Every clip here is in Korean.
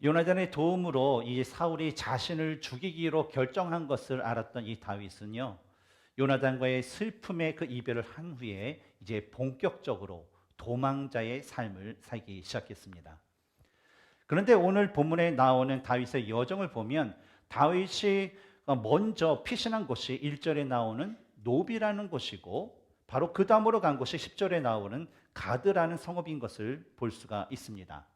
요나단의 도움으로 이 사울이 자신을 죽이기로 결정한 것을 알았던 이 다윗은요, 요나단과의 슬픔의 그 이별을 한 후에 이제 본격적으로 도망자의 삶을 살기 시작했습니다. 그런데 오늘 본문에 나오는 다윗의 여정을 보면 다윗이 먼저 피신한 곳이 1절에 나오는 노비라는 곳이고, 바로 그 다음으로 간 곳이 10절에 나오는 가드라는 성읍인 것을 볼 수가 있습니다.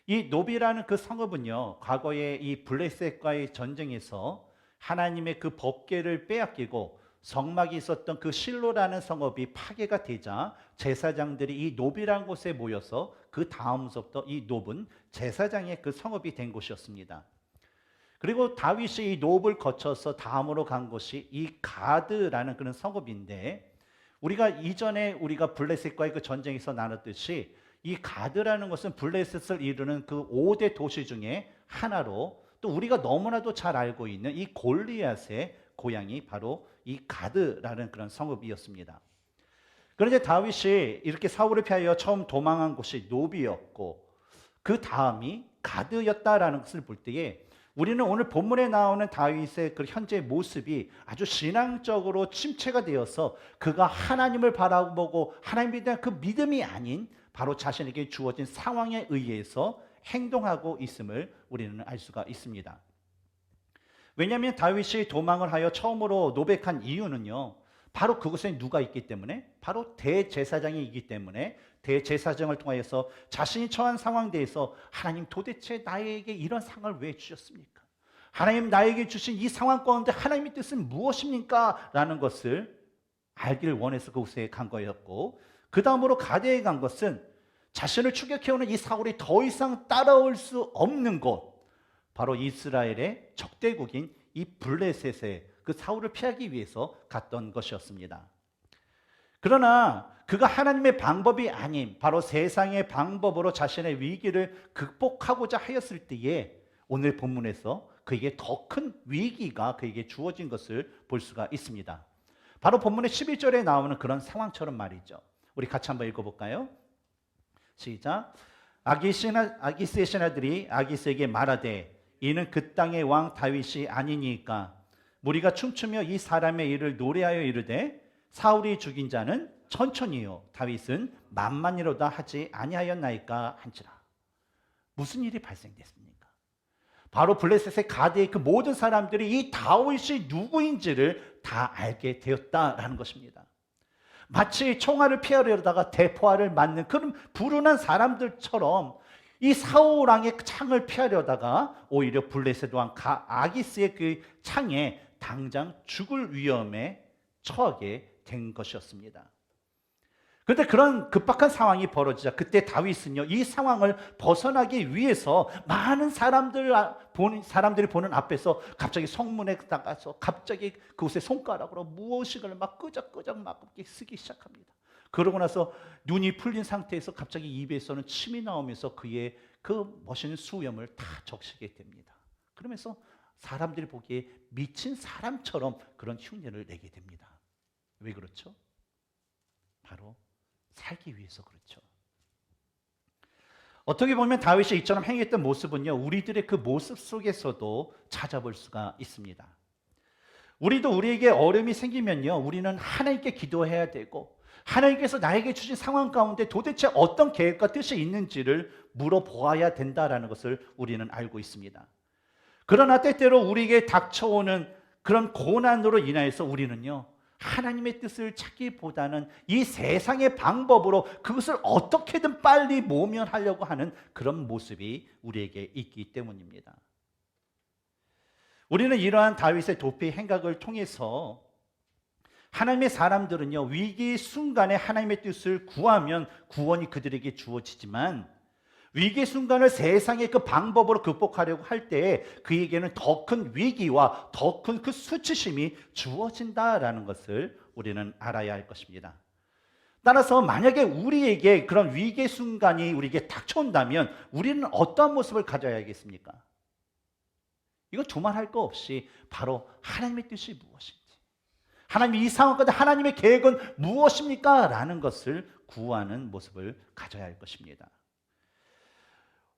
이 노비라는 그 성읍은요, 과거에 이 블레셋과의 전쟁에서 하나님의 그 법궤를 빼앗기고 성막이 있었던 그 실로라는 성읍이 파괴가 되자 제사장들이 이 노비라는 곳에 모여서 그 다음서부터 이 놉은 제사장의 그 성읍이 된 곳이었습니다. 그리고 다윗이 이 놉을 거쳐서 다음으로 간 곳이 이 가드라는 그런 성읍인데, 우리가 이전에 우리가 블레셋과의 그 전쟁에서 나눴듯이 이 가드라는 것은 블레셋을 이루는 그 5대 도시 중에 하나로, 또 우리가 너무나도 잘 알고 있는 이 골리앗의 고향이 바로 이 가드라는 그런 성읍이었습니다. 그런데 다윗이 이렇게 사울을 피하여 처음 도망한 곳이 노비였고 그 다음이 가드였다라는 것을 볼 때에, 우리는 오늘 본문에 나오는 다윗의 그 현재 모습이 아주 신앙적으로 침체가 되어서 그가 하나님을 바라보고 하나님에 대한 그 믿음이 아닌 바로 자신에게 주어진 상황에 의해서 행동하고 있음을 우리는 알 수가 있습니다. 왜냐하면 다윗이 도망을 하여 처음으로 노백한 이유는요, 바로 그곳에 누가 있기 때문에, 바로 대제사장이 있기 때문에, 대제사장을 통하여서 자신이 처한 상황에 대해서 하나님, 도대체 나에게 이런 상황을 왜 주셨습니까? 하나님, 나에게 주신 이 상황 가운데 하나님의 뜻은 무엇입니까? 라는 것을 알기를 원해서 그곳에 간 거였고, 그 다음으로 가드에 간 것은 자신을 추격해오는 이 사울이 더 이상 따라올 수 없는 곳, 바로 이스라엘의 적대국인 이 블레셋의 그 사울을 피하기 위해서 갔던 것이었습니다. 그러나 그가 하나님의 방법이 아닌 바로 세상의 방법으로 자신의 위기를 극복하고자 하였을 때에 오늘 본문에서 그에게 더 큰 위기가 그에게 주어진 것을 볼 수가 있습니다. 바로 본문의 11절에 나오는 그런 상황처럼 말이죠. 우리 같이 한번 읽어볼까요? 시작. 아기스의 신하들이 아기스에게 말하되 이는 그 땅의 왕 다윗이 아니니까 무리가 춤추며 이 사람의 일을 노래하여 이르되 사울이 죽인 자는 천천히요 다윗은 만만이로다 하지 아니하였나이까 한지라. 무슨 일이 발생됐습니까? 바로 블레셋의 가드의 그 모든 사람들이 이 다윗이 누구인지를 다 알게 되었다라는 것입니다. 마치 총알을 피하려다가 대포알을 맞는 그런 불운한 사람들처럼 이 사울 왕의 창을 피하려다가 오히려 블레셋 왕 아기스의 그 창에 당장 죽을 위험에 처하게 된 것이었습니다. 그런데 그런 급박한 상황이 벌어지자 그때 다윗은요, 이 상황을 벗어나기 위해서 많은 사람들이 보는 앞에서 갑자기 성문에 나가서 갑자기 그곳에 손가락으로 무엇인가를 막 끄적끄적 막 쓰기 시작합니다. 그러고 나서 눈이 풀린 상태에서 갑자기 입에서는 침이 나오면서 그의 그 멋있는 수염을 다 적시게 됩니다. 그러면서 사람들이 보기에 미친 사람처럼 그런 흉내를 내게 됩니다. 왜 그렇죠? 바로 살기 위해서 그렇죠. 어떻게 보면 다윗이 이처럼 행했던 모습은요, 우리들의 그 모습 속에서도 찾아볼 수가 있습니다. 우리도 우리에게 어려움이 생기면요, 우리는 하나님께 기도해야 되고 하나님께서 나에게 주신 상황 가운데 도대체 어떤 계획과 뜻이 있는지를 물어보아야 된다라는 것을 우리는 알고 있습니다. 그러나 때때로 우리에게 닥쳐오는 그런 고난으로 인하여서 우리는요, 하나님의 뜻을 찾기보다는 이 세상의 방법으로 그것을 어떻게든 빨리 모면하려고 하는 그런 모습이 우리에게 있기 때문입니다. 우리는 이러한 다윗의 도피 행각을 통해서 하나님의 사람들은요, 위기 순간에 하나님의 뜻을 구하면 구원이 그들에게 주어지지만 위기 순간을 세상의 그 방법으로 극복하려고 할 때에 그에게는 더 큰 위기와 더 큰 그 수치심이 주어진다라는 것을 우리는 알아야 할 것입니다. 따라서 만약에 우리에게 그런 위기 순간이 우리에게 닥쳐온다면 우리는 어떠한 모습을 가져야겠습니까? 이거 두말할 거 없이 바로 하나님의 뜻이 무엇인지, 하나님 이 상황 가운데 하나님의 계획은 무엇입니까? 라는 것을 구하는 모습을 가져야 할 것입니다.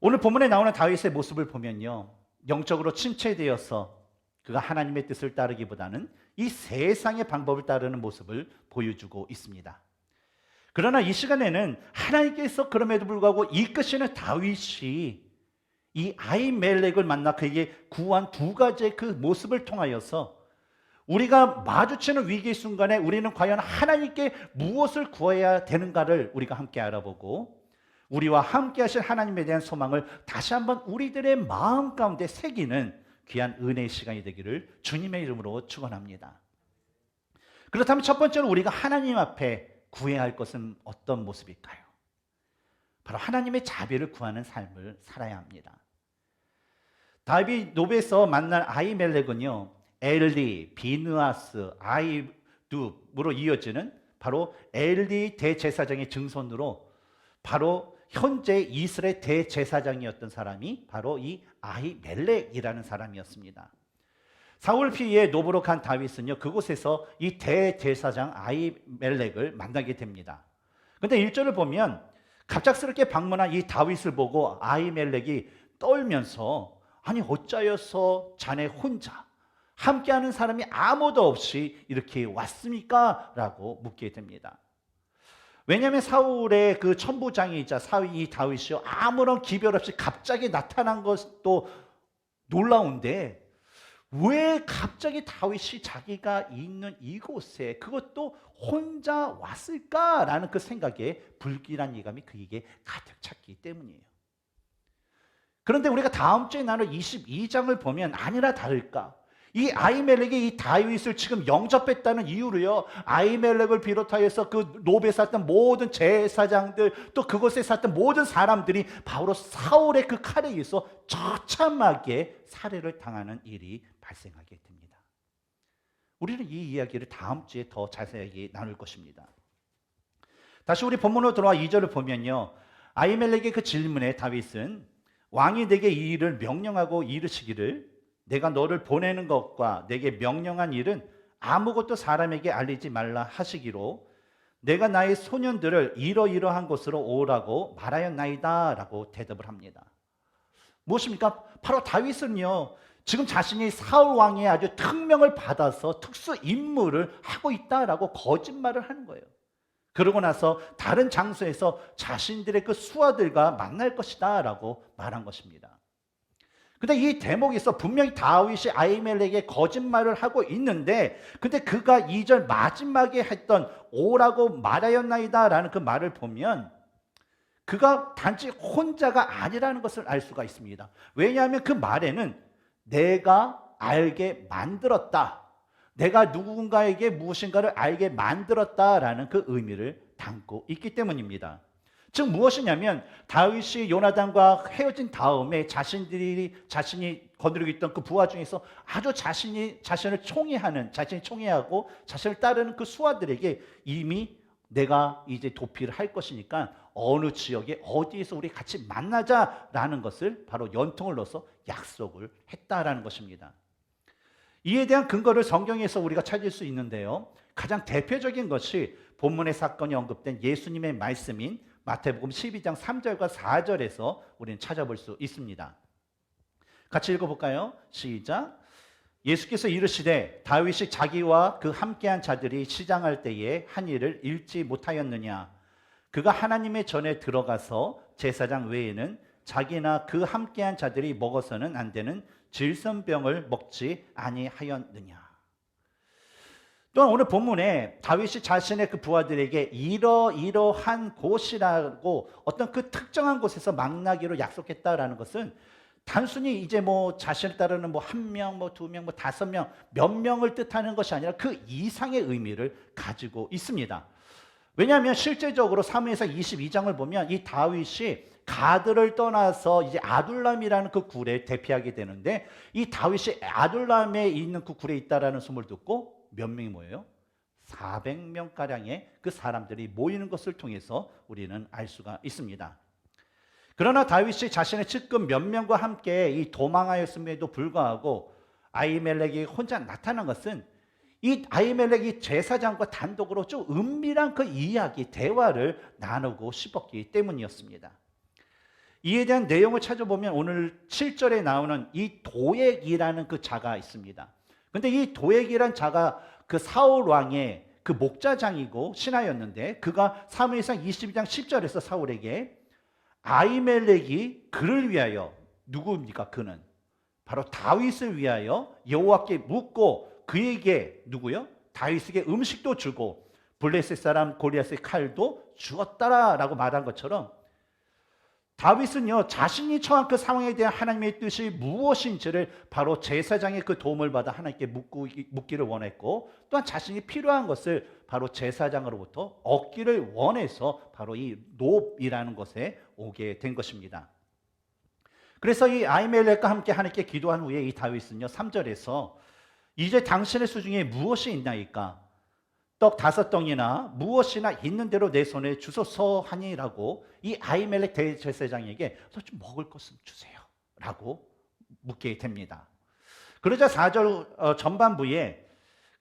오늘 본문에 나오는 다윗의 모습을 보면요, 영적으로 침체되어서 그가 하나님의 뜻을 따르기보다는 이 세상의 방법을 따르는 모습을 보여주고 있습니다. 그러나 이 시간에는 하나님께서 그럼에도 불구하고 이끄시는 다윗이 이 아히멜렉을 만나 그에게 구한 두 가지의 그 모습을 통하여서 우리가 마주치는 위기의 순간에 우리는 과연 하나님께 무엇을 구해야 되는가를 우리가 함께 알아보고, 우리와 함께 하실 하나님에 대한 소망을 다시 한번 우리들의 마음 가운데 새기는 귀한 은혜의 시간이 되기를 주님의 이름으로 축원합니다. 그렇다면 첫 번째로 우리가 하나님 앞에 구해야 할 것은 어떤 모습일까요? 바로 하나님의 자비를 구하는 삶을 살아야 합니다. 다윗 노베에서 만난 아히멜렉은요, 엘리, 비느하스, 아히두으로 이어지는 바로 엘리 대제사장의 증손으로 바로 현재 이스라엘 대제사장이었던 사람이 바로 이 아히멜렉이라는 사람이었습니다. 사울 피해 노브로 간 다윗은요, 그곳에서 이 대제사장 아히멜렉을 만나게 됩니다. 근데 1절을 보면 갑작스럽게 방문한 이 다윗을 보고 아히멜렉이 떨면서, 아니 어짜여서 자네 혼자 함께하는 사람이 아무도 없이 이렇게 왔습니까? 라고 묻게 됩니다. 왜냐하면 사울의 그 천부장이자 사위 다윗이요, 아무런 기별 없이 갑자기 나타난 것도 놀라운데 왜 갑자기 다윗이 자기가 있는 이곳에 그것도 혼자 왔을까라는 그 생각에 불길한 예감이 그에게 가득 찼기 때문이에요. 그런데 우리가 다음 주에 나눌 22장을 보면 아니나 다를까, 이 아히멜렉이 이 다윗을 지금 영접했다는 이유로요, 아히멜렉을 비롯하여서 그 노베에 살던 모든 제사장들, 또 그곳에 살던 모든 사람들이 바로 사울의 그 칼에 의해서 처참하게 살해를 당하는 일이 발생하게 됩니다. 우리는 이 이야기를 다음 주에 더 자세하게 나눌 것입니다. 다시 우리 본문으로 돌아와 2절을 보면요, 아히멜렉의 그 질문에 다윗은 왕이 내게 이 일을 명령하고 이르시기를, 내가 너를 보내는 것과 내게 명령한 일은 아무것도 사람에게 알리지 말라 하시기로 내가 나의 소년들을 이러이러한 곳으로 오라고 말하였나이다 라고 대답을 합니다. 무엇입니까? 바로 다윗은요, 지금 자신이 사울 왕의 아주 특명을 받아서 특수 임무를 하고 있다라고 거짓말을 하는 거예요. 그러고 나서 다른 장소에서 자신들의 그 수하들과 만날 것이다 라고 말한 것입니다. 근데 이 대목에서 분명히 다윗이 아히멜렉에게 거짓말을 하고 있는데, 근데 그가 2절 마지막에 했던 오라고 말하였나이다 라는 그 말을 보면 그가 단지 혼자가 아니라는 것을 알 수가 있습니다. 왜냐하면 그 말에는 내가 알게 만들었다, 내가 누군가에게 무엇인가를 알게 만들었다라는 그 의미를 담고 있기 때문입니다. 즉 무엇이냐면, 다윗이 요나단과 헤어진 다음에 자신이 거느리고 있던 그 부하 중에서 아주 자신을 총애하고 자신을 따르는 그 수하들에게 이미 내가 이제 도피를 할 것이니까 어느 지역에 어디에서 우리 같이 만나자라는 것을 바로 연통을 넣어서 약속을 했다라는 것입니다. 이에 대한 근거를 성경에서 우리가 찾을 수 있는데요, 가장 대표적인 것이 본문의 사건이 언급된 예수님의 말씀인 마태복음 12장 3절과 4절에서 우리는 찾아볼 수 있습니다. 같이 읽어볼까요? 시작. 예수께서 이르시되 다윗이 자기와 그 함께한 자들이 시장할 때에 한 일을 읽지 못하였느냐? 그가 하나님의 전에 들어가서 제사장 외에는 자기나 그 함께한 자들이 먹어서는 안 되는 질선병을 먹지 아니하였느냐? 또한 오늘 본문에 다윗이 자신의 그 부하들에게 이러이러한 곳이라고 어떤 그 특정한 곳에서 만나기로 약속했다라는 것은 단순히 이제 뭐 자신을 따르는 뭐 한 명, 뭐 두 명, 뭐 다섯 명, 몇 명을 뜻하는 것이 아니라 그 이상의 의미를 가지고 있습니다. 왜냐하면 실제적으로 사무엘상 22장을 보면 이 다윗이 가드를 떠나서 이제 아둘람이라는 그 굴에 대피하게 되는데, 이 다윗이 아둘람에 있는 그 굴에 있다라는 소문을 듣고 몇 명이 모여요? 400명가량의 그 사람들이 모이는 것을 통해서 우리는 알 수가 있습니다. 그러나 다윗이 자신의 측근 몇 명과 함께 이 도망하였음에도 불구하고 아히멜렉이 혼자 나타난 것은 이 아히멜렉이 제사장과 단독으로 좀 은밀한 그 이야기, 대화를 나누고 싶었기 때문이었습니다. 이에 대한 내용을 찾아보면 오늘 7절에 나오는 이 도액이라는 그 자가 있습니다. 근데 이 도액이란 자가 그 사울 왕의 그 목자장이고 신하였는데, 그가 사무엘상 22장 10절에서 사울에게 아히멜렉이 그를 위하여, 누구입니까? 그는 바로 다윗을 위하여 여호와께 묻고 그에게 누구요? 다윗에게 음식도 주고 블레셋 사람 골리앗의 칼도 주었다라고 말한 것처럼, 다윗은요 자신이 처한 그 상황에 대한 하나님의 뜻이 무엇인지를 바로 제사장의 그 도움을 받아 하나님께 묻기를 원했고, 또한 자신이 필요한 것을 바로 제사장으로부터 얻기를 원해서 바로 이 노업이라는 것에 오게 된 것입니다. 그래서 이 아히멜렉과 함께 하나님께 기도한 후에 이 다윗은요 3절에서 이제 당신의 수중에 무엇이 있나이까? 떡 5덩이나 무엇이나 있는 대로 내 손에 주소서 하니라고 이 아히멜렉 대제사장에게 좀 먹을 것 좀 주세요 라고 묻게 됩니다. 그러자 4절 전반부에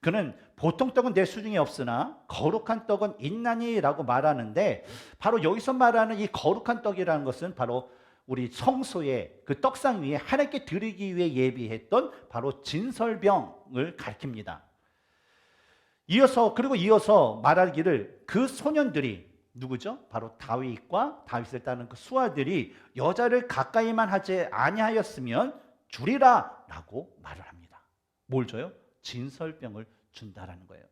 그는 보통 떡은 내 수중에 없으나 거룩한 떡은 있나니 라고 말하는데, 바로 여기서 말하는 이 거룩한 떡이라는 것은 바로 우리 성소의 그 떡상 위에 하나님께 드리기 위해 예비했던 바로 진설병을 가리킵니다. 이어서 말하기를 그 소년들이 누구죠? 바로 다윗과 다윗을 따르는 그 수하들이 여자를 가까이만 하지 아니하였으면 주리라 라고 말을 합니다. 뭘 줘요? 진설병을 준다라는 거예요.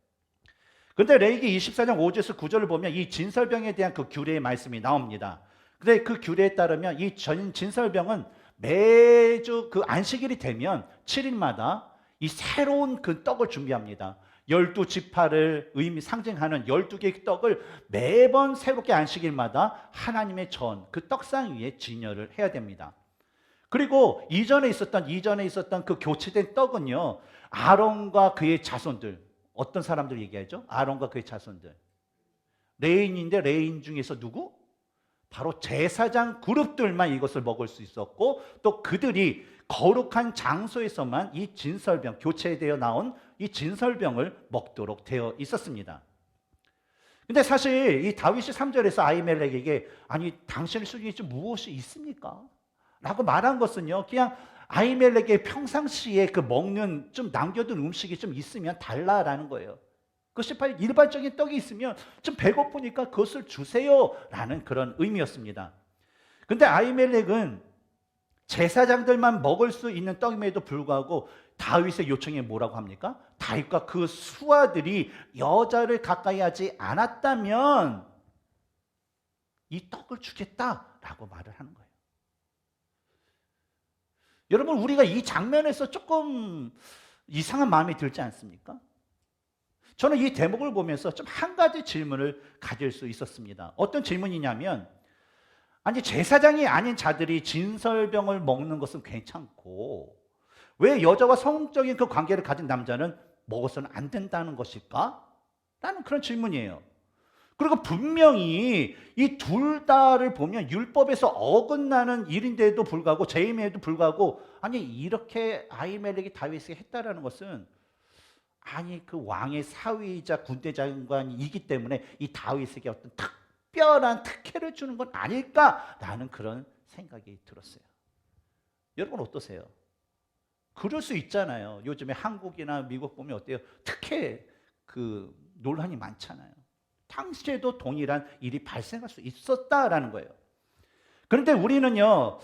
그런데 레위기 24장 5절에서 9절을 보면 이 진설병에 대한 그 규례의 말씀이 나옵니다. 근데 그 규례에 따르면 이 진설병은 매주 그 안식일이 되면 7일마다 이 새로운 그 떡을 준비합니다. 12지파를 상징하는 12개의 떡을 매번 새롭게 안식일마다 하나님의 전, 그 떡상 위에 진열을 해야 됩니다. 그리고 이전에 있었던 그 교체된 떡은요, 아론과 그의 자손들, 어떤 사람들 얘기하죠? 아론과 그의 자손들. 레인인데 레인 중에서 누구? 바로 제사장 그룹들만 이것을 먹을 수 있었고, 또 그들이 거룩한 장소에서만 이 진설병, 교체되어 나온 이 진설병을 먹도록 되어 있었습니다. 근데 사실 이 다윗이 3절에서 아히멜렉에게 아니 당신의 수중에 좀 무엇이 있습니까? 라고 말한 것은요, 그냥 아히멜렉의 평상시에 그 먹는 좀 남겨둔 음식이 좀 있으면 달라라는 거예요. 그것이 바로 일반적인 떡이 있으면 좀 배고프니까 그것을 주세요라는 그런 의미였습니다. 근데 아히멜렉은 제사장들만 먹을 수 있는 떡임에도 불구하고 다윗의 요청에 뭐라고 합니까? 다윗과 그 수하들이 여자를 가까이 하지 않았다면 이 떡을 주겠다라고 말을 하는 거예요. 여러분, 우리가 이 장면에서 조금 이상한 마음이 들지 않습니까? 저는 이 대목을 보면서 좀 한 가지 질문을 가질 수 있었습니다. 어떤 질문이냐면, 아니 제사장이 아닌 자들이 진설병을 먹는 것은 괜찮고 왜 여자와 성적인 그 관계를 가진 남자는 먹어서는 안 된다는 것일까? 라는 그런 질문이에요. 그리고 분명히 이 둘 다를 보면 율법에서 어긋나는 일인데도 불구하고, 죄임에도 불구하고, 아니 이렇게 아히멜렉이 다윗에게 했다라는 것은 아니 그 왕의 사위이자 군대 장관이기 때문에 이 다윗에게 어떤 특별한 특혜를 주는 건 아닐까라는 그런 생각이 들었어요. 여러분 어떠세요? 그럴 수 있잖아요. 요즘에 한국이나 미국 보면 어때요? 특혜 그 논란이 많잖아요. 당시에도 동일한 일이 발생할 수 있었다라는 거예요. 그런데 우리는요,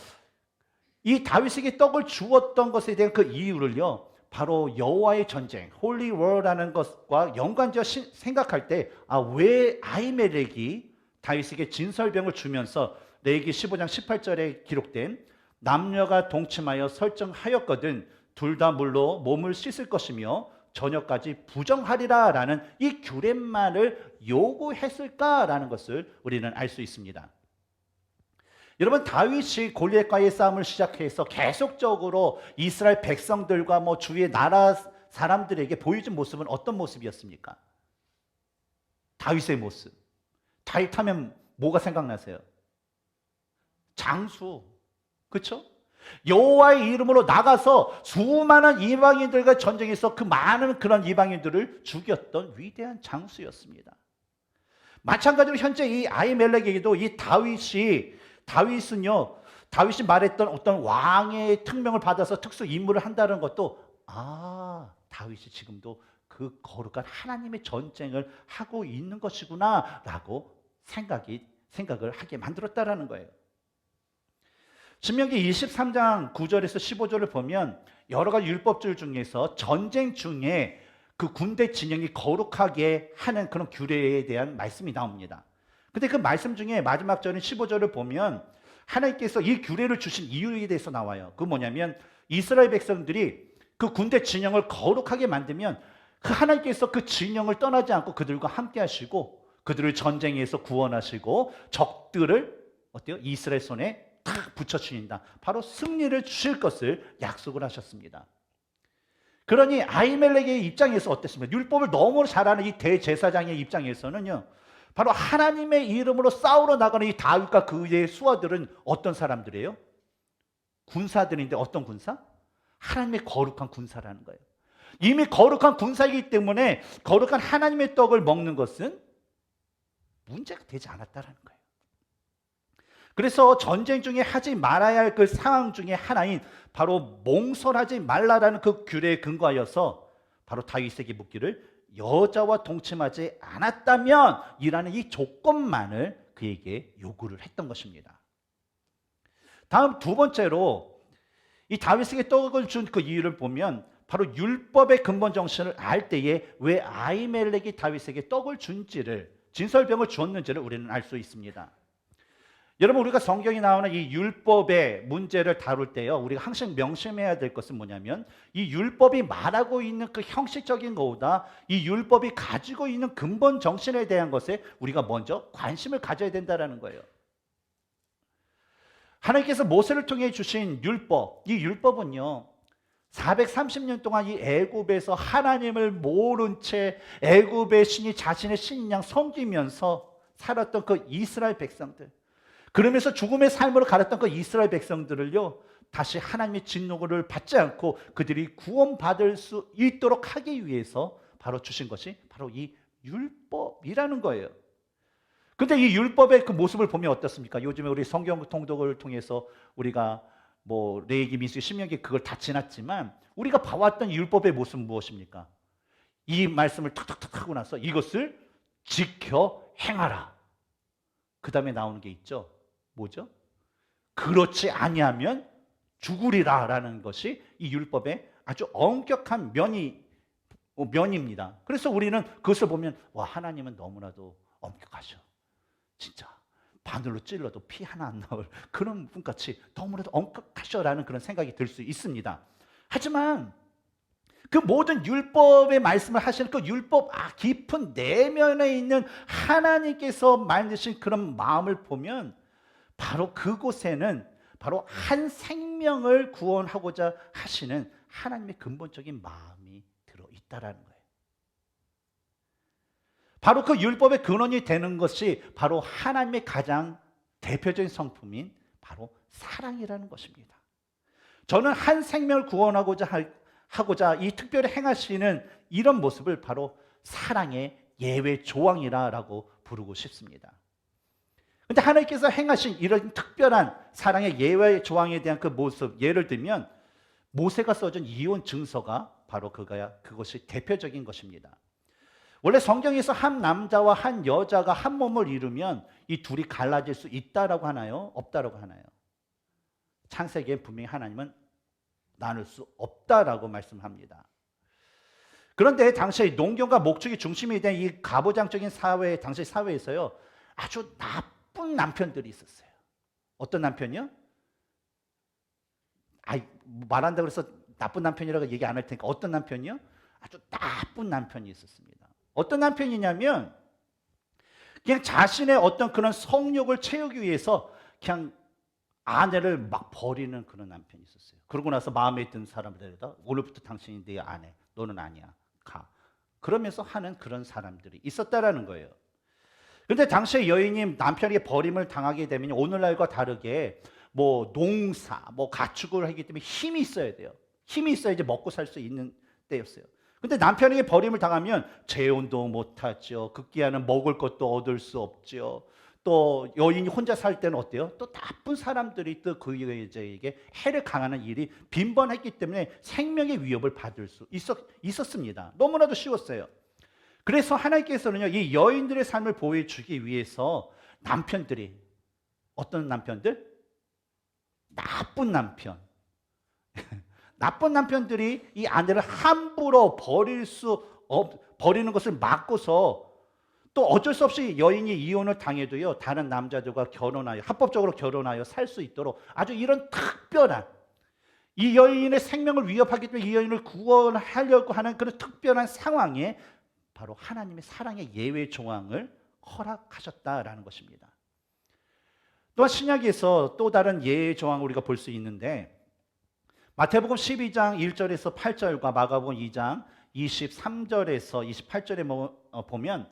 이 다윗에게 떡을 주었던 것에 대한 그 이유를요, 바로 여호와의 전쟁, 홀리 워라는 것과 연관지어 생각할 때, 왜 아히멜렉이 다윗에게 진설병을 주면서 레위기 15장 18절에 기록된 남녀가 동침하여 설정하였거든 둘 다 물로 몸을 씻을 것이며 저녁까지 부정하리라 라는 이 규례만을 요구했을까라는 것을 우리는 알 수 있습니다. 여러분, 다윗이 골리앗과의 싸움을 시작해서 계속적으로 이스라엘 백성들과 주위의 나라 사람들에게 보여준 모습은 어떤 모습이었습니까? 다윗의 모습. 다윗 하면 뭐가 생각나세요? 장수. 그렇죠? 여호와의 이름으로 나가서 수많은 이방인들과 전쟁에서 그 많은 그런 이방인들을 죽였던 위대한 장수였습니다. 마찬가지로 현재 이 아히멜렉에게도 이 다윗은요, 다윗이 말했던 어떤 왕의 특명을 받아서 특수 임무를 한다는 것도 다윗이 지금도 그 거룩한 하나님의 전쟁을 하고 있는 것이구나라고 생각을 하게 만들었다라는 거예요. 신명기 23장 9절에서 15절을 보면 여러 가지 율법들 중에서 전쟁 중에 그 군대 진영이 거룩하게 하는 그런 규례에 대한 말씀이 나옵니다. 근데 그 말씀 중에 마지막 절인 15절을 보면 하나님께서 이 규례를 주신 이유에 대해서 나와요. 그 뭐냐면 이스라엘 백성들이 그 군대 진영을 거룩하게 만들면 그 하나님께서 그 진영을 떠나지 않고 그들과 함께 하시고 그들을 전쟁에서 구원하시고 적들을 이스라엘 손에 탁 붙여주신다. 바로 승리를 주실 것을 약속을 하셨습니다. 그러니 아히멜렉의 입장에서 어땠습니까? 율법을 너무 잘하는 이 대제사장의 입장에서는요, 바로 하나님의 이름으로 싸우러 나가는 이 다윗과 그의 수하들은 어떤 사람들이에요? 군사들인데 어떤 군사? 하나님의 거룩한 군사라는 거예요. 이미 거룩한 군사이기 때문에 거룩한 하나님의 떡을 먹는 것은 문제가 되지 않았다라는 거예요. 그래서 전쟁 중에 하지 말아야 할 그 상황 중에 하나인 바로 몽설하지 말라라는 그 규례에 근거하여서 바로 다윗에게 묻기를 여자와 동침하지 않았다면 이라는 이 조건만을 그에게 요구를 했던 것입니다. 다음 두 번째로 이 다윗에게 떡을 준 그 이유를 보면 바로 율법의 근본 정신을 알 때에 왜 아히멜렉이 다윗에게 떡을 준지를, 진설병을 주었는지를 우리는 알 수 있습니다. 여러분, 우리가 성경에 나오는 이 율법의 문제를 다룰 때요, 우리가 항상 명심해야 될 것은 뭐냐면 이 율법이 말하고 있는 그 형식적인 것보다 이 율법이 가지고 있는 근본 정신에 대한 것에 우리가 먼저 관심을 가져야 된다는 거예요. 하나님께서 모세를 통해 주신 율법, 이 율법은요 430년 동안 이 애굽에서 하나님을 모른 채 애굽의 신이 자신의 신인 양 섬기면서 살았던 그 이스라엘 백성들, 그러면서 죽음의 삶으로 갈았던 그 이스라엘 백성들을요 다시 하나님의 진노를 받지 않고 그들이 구원받을 수 있도록 하기 위해서 바로 주신 것이 바로 이 율법이라는 거예요. 근데 이 율법의 그 모습을 보면 어떻습니까? 요즘에 우리 성경 통독을 통해서 우리가 뭐 레위기, 민수기, 신명기 그걸 다 지났지만 우리가 봐왔던 율법의 모습은 무엇입니까? 이 말씀을 탁탁탁 하고 나서 이것을 지켜 행하라. 그 다음에 나오는 게 있죠. 뭐죠? 그렇지 아니하면 죽으리라 라는 것이 이 율법의 아주 엄격한 면입니다. 그래서 우리는 그것을 보면 와, 하나님은 너무나도 엄격하셔. 진짜 바늘로 찔러도 피 하나 안 나올 그런 분같이 너무나도 엄격하셔라는 그런 생각이 들 수 있습니다. 하지만 그 모든 율법의 말씀을 하시는 그 율법 깊은 내면에 있는 하나님께서 만드신 그런 마음을 보면 바로 그곳에는 바로 한 생명을 구원하고자 하시는 하나님의 근본적인 마음이 들어있다라는 거예요. 바로 그 율법의 근원이 되는 것이 바로 하나님의 가장 대표적인 성품인 바로 사랑이라는 것입니다. 저는 한 생명을 구원하고자 이 특별히 행하시는 이런 모습을 바로 사랑의 예외 조항이라고 부르고 싶습니다. 그런데 하나님께서 행하신 이런 특별한 사랑의 예외 조항에 대한 그 모습, 예를 들면 모세가 써준 이혼 증서가 바로 그것이 대표적인 것입니다. 원래 성경에서 한 남자와 한 여자가 한 몸을 이루면 이 둘이 갈라질 수 있다라고 하나요? 없다라고 하나요? 창세기에 분명히 하나님은 나눌 수 없다라고 말씀합니다. 그런데 당시 농경과 목축이 중심이 된 이 가부장적인 사회, 당시 사회에서요 아주 나쁜 남편들이 있었어요. 어떤 남편이요? 말한다고 해서 나쁜 남편이라고 얘기 안 할 테니까 어떤 남편이요? 아주 나쁜 남편이 있었습니다. 어떤 남편이냐면 그냥 자신의 어떤 그런 성욕을 채우기 위해서 그냥 아내를 막 버리는 그런 남편이 있었어요. 그러고 나서 마음에 든 사람을 데려다 오늘부터 당신이 내 아내, 너는 아니야, 가. 그러면서 하는 그런 사람들이 있었다라는 거예요. 그런데 당시에 여인이 남편에게 버림을 당하게 되면 오늘날과 다르게 뭐 농사, 뭐 가축을 하기 때문에 힘이 있어야 돼요. 힘이 있어야지 먹고 살 수 있는 때였어요. 근데 남편에게 버림을 당하면 재혼도 못하죠. 급기야는 먹을 것도 얻을 수 없죠. 또 여인이 혼자 살 때는 어때요? 또 나쁜 사람들이 또 그 여자에게 해를 강하는 일이 빈번했기 때문에 생명의 위협을 받을 수 있었습니다. 너무나도 쉬웠어요. 그래서 하나님께서는요, 이 여인들의 삶을 보호해 주기 위해서 남편들이, 어떤 남편들? 나쁜 남편. 나쁜 남편들이 이 아내를 함부로 버리는 것을 막고서, 또 어쩔 수 없이 여인이 이혼을 당해도요, 다른 남자들과 결혼하여, 합법적으로 결혼하여 살 수 있도록 아주 이런 특별한, 이 여인의 생명을 위협하기 때문에 이 여인을 구원하려고 하는 그런 특별한 상황에 바로 하나님의 사랑의 예외 조항을 허락하셨다라는 것입니다. 또한 신약에서 또 다른 예외 조항을 우리가 볼 수 있는데, 마태복음 12장 1절에서 8절과 마가복음 2장 23절에서 28절에 보면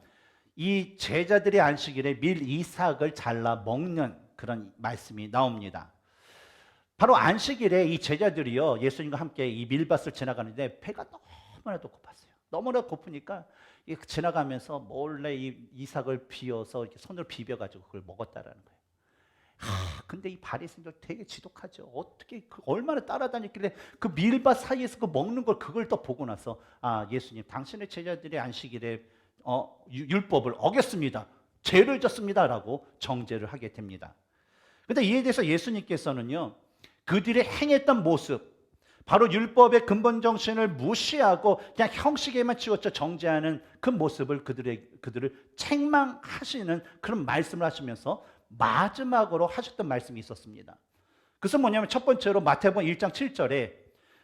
이 제자들의 안식일에 밀 이삭을 잘라 먹는 그런 말씀이 나옵니다. 바로 안식일에 이 제자들이요, 예수님과 함께 이 밀밭을 지나가는데 배가 너무나도 고팠어요. 너무나 고프니까 지나가면서 몰래 이 이삭을 비워서 이렇게 손으로 비벼가지고 그걸 먹었다라는 거예요. 근데 이 바리새인들 되게 지독하죠. 어떻게 얼마나 따라다녔길래 그 밀밭 사이에서 그 먹는 걸 그걸 또 보고 나서, 예수님, 당신의 제자들의 안식일에 율법을 어겼습니다. 죄를 졌습니다라고 정죄를 하게 됩니다. 그런데 이에 대해서 예수님께서는요, 그들이 행했던 모습, 바로 율법의 근본 정신을 무시하고 그냥 형식에만 치우쳐 정죄하는 그 모습을 그들을 책망하시는 그런 말씀을 하시면서 마지막으로 하셨던 말씀이 있었습니다. 그것은 뭐냐면, 첫 번째로 마태복음 1장 7절에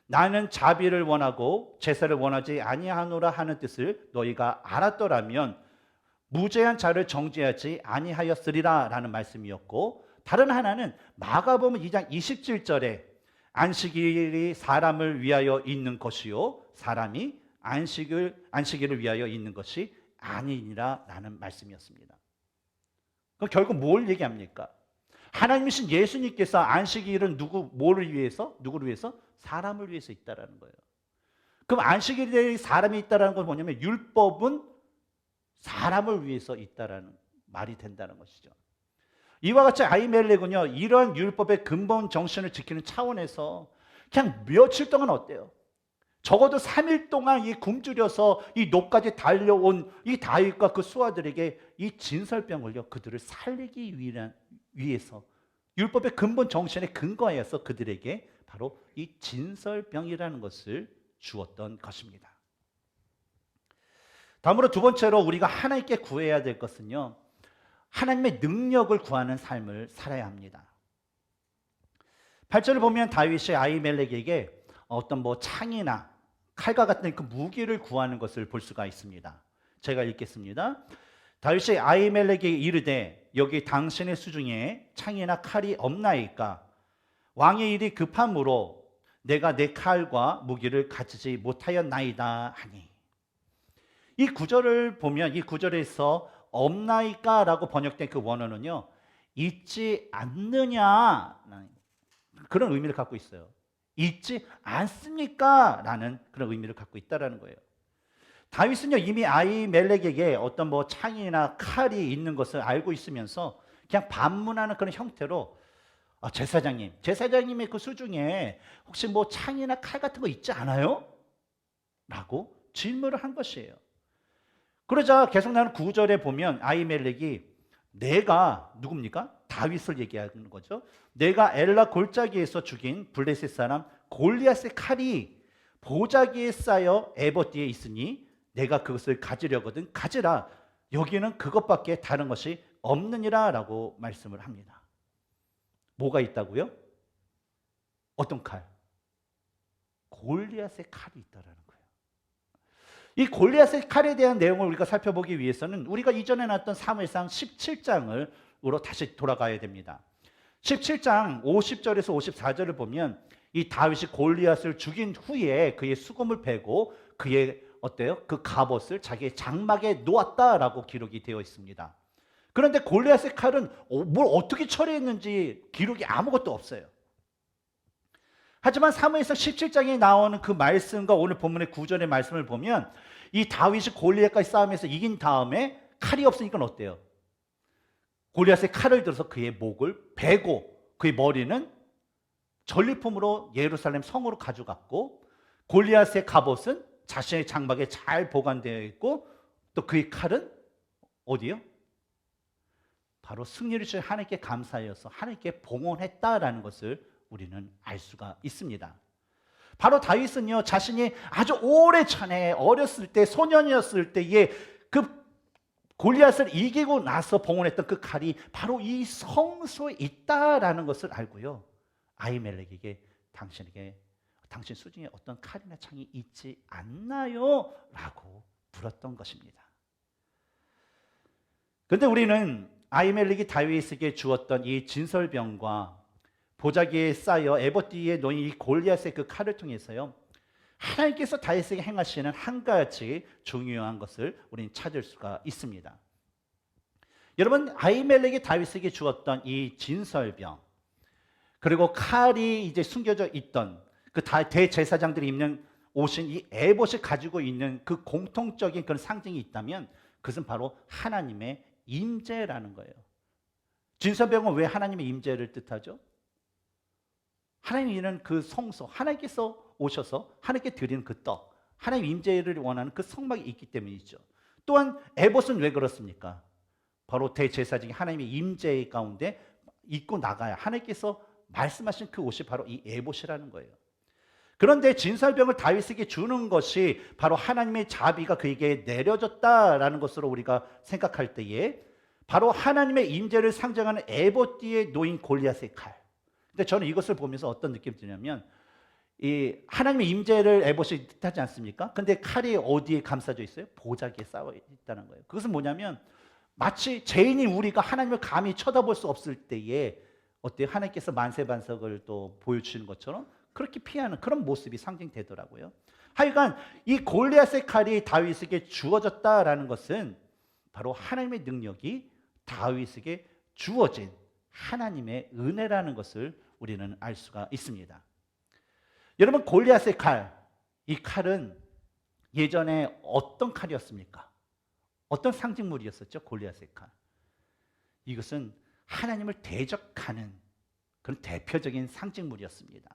나는 자비를 원하고 제사를 원하지 아니하노라 하는 뜻을 너희가 알았더라면 무죄한 자를 정죄하지 아니하였으리라 라는 말씀이었고, 다른 하나는 마가복음 2장 27절에 안식일이 사람을 위하여 있는 것이요 사람이 안식일을 위하여 있는 것이 아니니라 라는 말씀이었습니다. 그럼 결국 뭘 얘기합니까? 하나님이신 예수님께서 안식일은 누구를 위해서? 사람을 위해서 있다라는 거예요. 그럼 안식일에 사람이 있다라는 건 뭐냐면, 율법은 사람을 위해서 있다라는 말이 된다는 것이죠. 이와 같이 아히멜렉은요, 이러한 율법의 근본 정신을 지키는 차원에서 그냥 며칠 동안 어때요? 적어도 3일 동안 이 굶주려서 이 노까지 달려온 이 다윗과 그 수하들에게 이 진설병을요, 그들을 살리기 위해서 율법의 근본 정신에 근거하여서 그들에게 바로 이 진설병이라는 것을 주었던 것입니다. 다음으로 두 번째로 우리가 하나님께 구해야 될 것은요, 하나님의 능력을 구하는 삶을 살아야 합니다. 8절을 보면 다윗이 아히멜렉에게 어떤 창이나 칼과 같은 그 무기를 구하는 것을 볼 수가 있습니다. 제가 읽겠습니다. 다윗이 아히멜렉에게 이르되 여기 당신의 수중에 창이나 칼이 없나이까? 왕의 일이 급함으로 내가 내 칼과 무기를 가지지 못하였나이다 하니. 이 구절을 보면, 이 구절에서 없나이까 라고 번역된 그 원어는요, 있지 않느냐 그런 의미를 갖고 있어요. 있지 않습니까? 라는 그런 의미를 갖고 있다는 거예요. 다윗은요, 이미 아히멜렉에게 어떤 창이나 칼이 있는 것을 알고 있으면서 그냥 반문하는 그런 형태로, 제사장님의 그 수중에 혹시 창이나 칼 같은 거 있지 않아요? 라고 질문을 한 것이에요. 그러자 계속 나는 9절에 보면 아히멜렉이 내가 누굽니까? 다윗을 얘기하는 거죠. 내가 엘라 골짜기에서 죽인 블레셋 사람 골리앗의 칼이 보자기에 쌓여 에봇디에 있으니 내가 그것을 가지려거든 가지라. 여기는 그것밖에 다른 것이 없느니라 라고 말씀을 합니다. 뭐가 있다고요? 어떤 칼? 골리앗의 칼이 있다라는 거예요. 이 골리앗의 칼에 대한 내용을 우리가 살펴보기 위해서는 우리가 이전에 나왔던 사무엘상 17장으로 다시 돌아가야 됩니다. 17장 50절에서 54절을 보면 이 다윗이 골리앗을 죽인 후에 그의 수금을 베고 그의 그 갑옷을 자기의 장막에 놓았다라고 기록이 되어 있습니다. 그런데 골리앗의 칼은 뭘 어떻게 처리했는지 기록이 아무것도 없어요. 하지만 사무엘상 17장에 나오는 그 말씀과 오늘 본문의 9절의 말씀을 보면 이 다윗이 골리앗과의 싸움에서 이긴 다음에 칼이 없으니까 어때요? 골리앗의 칼을 들어서 그의 목을 베고 그의 머리는 전리품으로 예루살렘 성으로 가져갔고, 골리앗의 갑옷은 자신의 장막에 잘 보관되어 있고, 또 그의 칼은 어디요? 바로 승리를 주신 하나님께 감사하여서 하나님께 봉헌했다라는 것을 우리는 알 수가 있습니다. 바로 다윗은요, 자신이 아주 오래 전에 어렸을 때, 소년이었을 때에 그 골리앗을 이기고 나서 봉헌했던 그 칼이 바로 이 성소에 있다라는 것을 알고요, 아히멜렉에게 당신 수중에 어떤 칼이나 창이 있지 않나요? 라고 물었던 것입니다. 그런데 우리는 아히멜렉이 다윗에게 주었던 이 진설병과 보자기에 쌓여 에봇 뒤에 놓인 이 골리앗의 그 칼을 통해서요, 하나님께서 다윗에게 행하시는 한 가지 중요한 것을 우리는 찾을 수가 있습니다. 여러분, 아히멜렉이 다윗에게 주었던 이 진설병, 그리고 칼이 이제 숨겨져 있던 그 대제사장들이 입는 옷인 이 에봇이 가지고 있는 그 공통적인 그런 상징이 있다면 그것은 바로 하나님의 임재라는 거예요. 진설병은 왜 하나님의 임재를 뜻하죠? 하나님이 있는 그 성소, 하나님께서 오셔서 하나님께 드리는 그 떡, 하나님의 임재를 원하는 그 성막이 있기 때문이죠. 또한 에봇은 왜 그렇습니까? 바로 대제사장이 하나님의 임재 가운데 입고 나가야 하나님께서 말씀하신 그 옷이 바로 이 에봇이라는 거예요. 그런데 진설병을 다윗에게 주는 것이 바로 하나님의 자비가 그에게 내려졌다라는 것으로 우리가 생각할 때에 바로 하나님의 임재를 상징하는 에봇 뒤에 놓인 골리앗의 칼. 근데 저는 이것을 보면서 어떤 느낌이 드냐면, 이 하나님의 임재를 에봇이 뜻하지 않습니까? 근데 칼이 어디에 감싸져 있어요? 보자기에 쌓여 있다는 거예요. 그것은 뭐냐면 마치 죄인인 우리가 하나님을 감히 쳐다볼 수 없을 때에 어때요? 하나님께서 만세반석을 또 보여주시는 것처럼 그렇게 피하는 그런 모습이 상징되더라고요. 하여간 이 골리앗의 칼이 다윗에게 주어졌다라는 것은 바로 하나님의 능력이 다윗에게 주어진 하나님의 은혜라는 것을 우리는 알 수가 있습니다. 여러분, 골리앗의 칼, 이 칼은 예전에 어떤 칼이었습니까? 어떤 상징물이었었죠? 골리앗의 칼. 이것은 하나님을 대적하는 그런 대표적인 상징물이었습니다.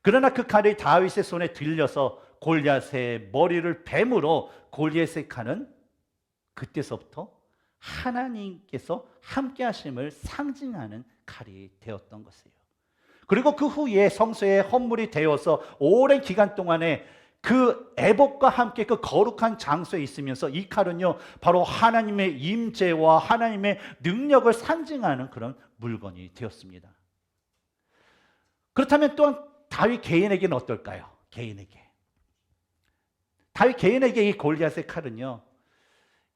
그러나 그 칼이 다윗의 손에 들려서 골리앗의 머리를 뱀으로 골리앗의 칼은 그때서부터 하나님께서 함께 하심을 상징하는 칼이 되었던 것이에요. 그리고 그 후에 성소에 헌물이 되어서 오랜 기간 동안에 그 에봇과 함께 그 거룩한 장소에 있으면서 이 칼은요, 바로 하나님의 임재와 하나님의 능력을 상징하는 그런 물건이 되었습니다. 그렇다면 또한 다윗 개인에게는 어떨까요? 다윗 개인에게 이 골리앗의 칼은요,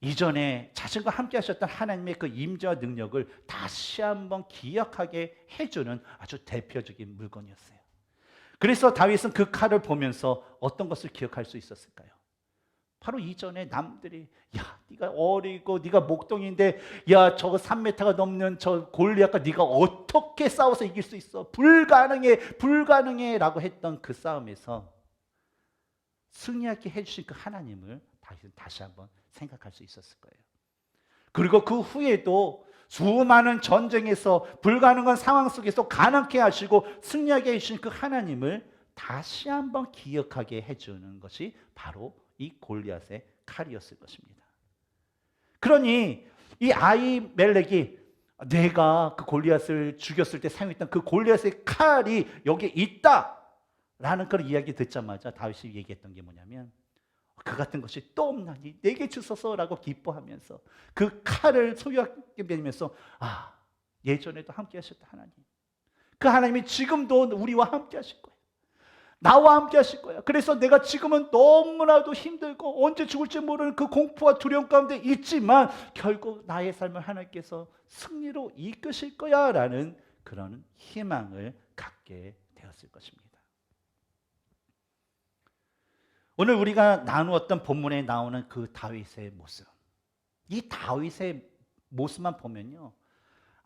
이전에 자신과 함께 하셨던 하나님의 그 임재와 능력을 다시 한번 기억하게 해주는 아주 대표적인 물건이었어요. 그래서 다윗은 그 칼을 보면서 어떤 것을 기억할 수 있었을까요? 바로 이전에 남들이, 야, 네가 어리고 네가 목동인데, 야, 저거 3m가 넘는 저 골리앗과 네가 어떻게 싸워서 이길 수 있어? 불가능해 라고 했던 그 싸움에서 승리하게 해주신 그 하나님을 다시 한번 생각할 수 있었을 거예요. 그리고 그 후에도 수많은 전쟁에서 불가능한 상황 속에서 가능케 하시고 승리하게 해주신 그 하나님을 다시 한번 기억하게 해주는 것이 바로 이 골리앗의 칼이었을 것입니다. 그러니 이 아히멜렉이 내가 그 골리앗을 죽였을 때 사용했던 그 골리앗의 칼이 여기에 있다라는 그런 이야기 듣자마자 다윗이 얘기했던 게 뭐냐면, 그 같은 것이 또 없나니 내게 주소서라고 기뻐하면서 그 칼을 소유하게 되면서, 아, 예전에도 함께 하셨던 하나님, 그 하나님이 지금도 우리와 함께 하실 거예요. 나와 함께 하실 거야. 그래서 내가 지금은 너무나도 힘들고 언제 죽을지 모르는 그 공포와 두려움 가운데 있지만 결국 나의 삶을 하나님께서 승리로 이끄실 거야 라는 그런 희망을 갖게 되었을 것입니다. 오늘 우리가 나누었던 본문에 나오는 그 다윗의 모습, 이 다윗의 모습만 보면요,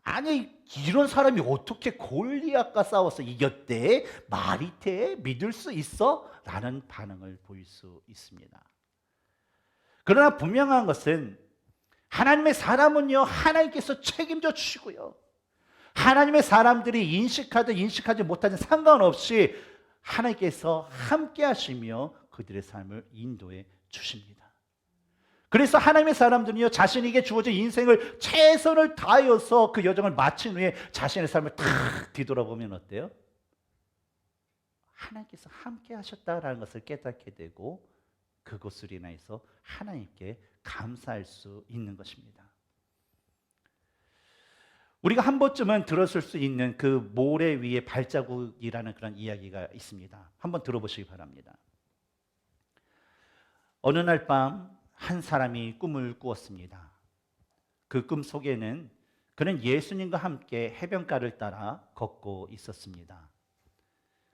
아니 이런 사람이 어떻게 골리앗과 싸워서 이겼대? 말이 돼? 믿을 수 있어? 라는 반응을 보일 수 있습니다. 그러나 분명한 것은 하나님의 사람은요, 하나님께서 책임져 주시고요. 하나님의 사람들이 인식하든 인식하지 못하든 상관없이 하나님께서 함께 하시며 그들의 삶을 인도해 주십니다. 그래서 하나님의 사람들은요, 자신에게 주어진 인생을 최선을 다하여서 그 여정을 마친 후에 자신의 삶을 탁 뒤돌아보면 어때요? 하나님께서 함께 하셨다라는 것을 깨닫게 되고 그것으로 인해서 하나님께 감사할 수 있는 것입니다. 우리가 한 번쯤은 들었을 수 있는 그 모래 위에 발자국이라는 그런 이야기가 있습니다. 한번 들어보시기 바랍니다. 어느 날 밤 한 사람이 꿈을 꾸었습니다. 그 꿈 속에는 그는 예수님과 함께 해변가를 따라 걷고 있었습니다.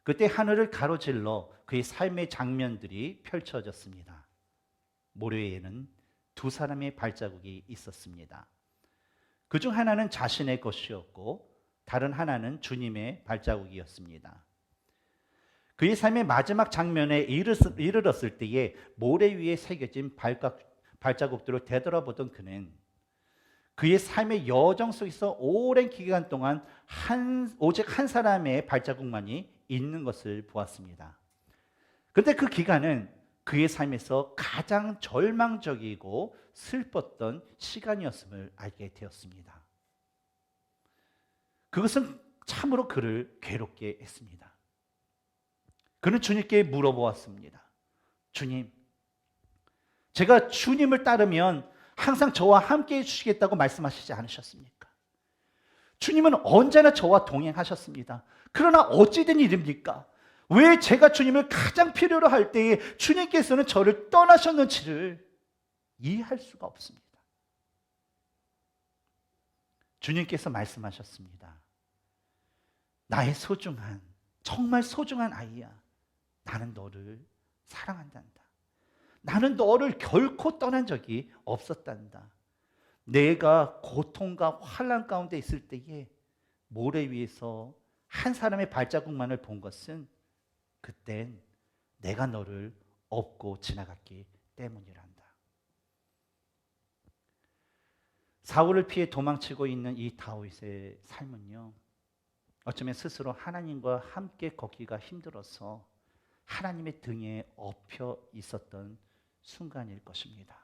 그때 하늘을 가로질러 그의 삶의 장면들이 펼쳐졌습니다. 모래 위에는 두 사람의 발자국이 있었습니다. 그중 하나는 자신의 것이었고 다른 하나는 주님의 발자국이었습니다. 그의 삶의 마지막 장면에 이르렀을 때에 모래 위에 새겨진 발자국들을 되돌아보던 그는 그의 삶의 여정 속에서 오랜 기간 동안 오직 한 사람의 발자국만이 있는 것을 보았습니다. 그런데 그 기간은 그의 삶에서 가장 절망적이고 슬펐던 시간이었음을 알게 되었습니다. 그것은 참으로 그를 괴롭게 했습니다. 그는 주님께 물어보았습니다. 주님, 제가 주님을 따르면 항상 저와 함께 해주시겠다고 말씀하시지 않으셨습니까? 주님은 언제나 저와 동행하셨습니다. 그러나 어찌된 일입니까? 왜 제가 주님을 가장 필요로 할 때에 주님께서는 저를 떠나셨는지를 이해할 수가 없습니다. 주님께서 말씀하셨습니다. 나의 소중한, 정말 소중한 아이야. 나는 너를 사랑한단다. 나는 너를 결코 떠난 적이 없었단다. 내가 고통과 환난 가운데 있을 때에 모래 위에서 한 사람의 발자국만을 본 것은 그땐 내가 너를 업고 지나갔기 때문이란다. 사울을 피해 도망치고 있는 이 다윗의 삶은요, 어쩌면 스스로 하나님과 함께 걷기가 힘들어서 하나님의 등에 엎혀 있었던 순간일 것입니다.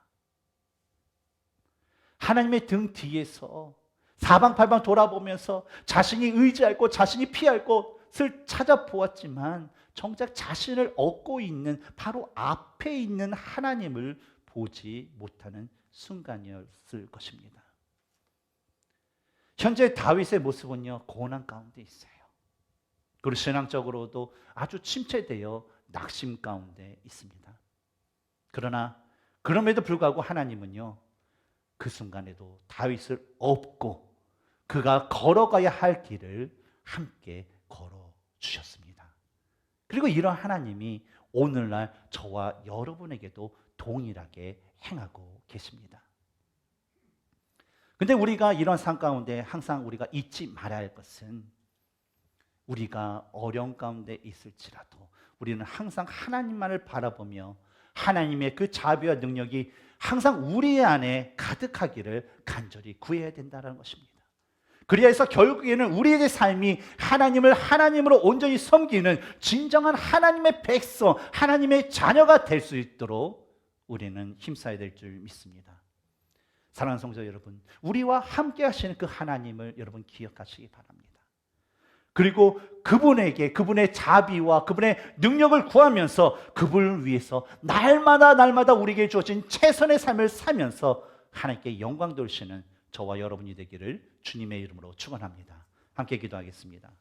하나님의 등 뒤에서 사방팔방 돌아보면서 자신이 의지할 곳, 자신이 피할 곳을 찾아보았지만 정작 자신을 얻고 있는 바로 앞에 있는 하나님을 보지 못하는 순간이었을 것입니다. 현재 다윗의 모습은요, 고난 가운데 있어요. 그리고 신앙적으로도 아주 침체되어 낙심 가운데 있습니다. 그러나 그럼에도 불구하고 하나님은요, 그 순간에도 다윗을 업고 그가 걸어가야 할 길을 함께 걸어주셨습니다. 그리고 이런 하나님이 오늘날 저와 여러분에게도 동일하게 행하고 계십니다. 근데 우리가 이런 삶 가운데 항상 우리가 잊지 말아야 할 것은 우리가 어려움 가운데 있을지라도 우리는 항상 하나님만을 바라보며 하나님의 그 자비와 능력이 항상 우리 안에 가득하기를 간절히 구해야 된다는 것입니다. 그리하여서 결국에는 우리의 삶이 하나님을 하나님으로 온전히 섬기는 진정한 하나님의 백성, 하나님의 자녀가 될 수 있도록 우리는 힘써야 될 줄 믿습니다. 사랑하는 성도 여러분, 우리와 함께 하시는 그 하나님을 여러분 기억하시기 바랍니다. 그리고 그분에게 그분의 자비와 그분의 능력을 구하면서 그분을 위해서 날마다 우리에게 주어진 최선의 삶을 살면서 하나님께 영광 돌리시는 저와 여러분이 되기를 주님의 이름으로 축원합니다. 함께 기도하겠습니다.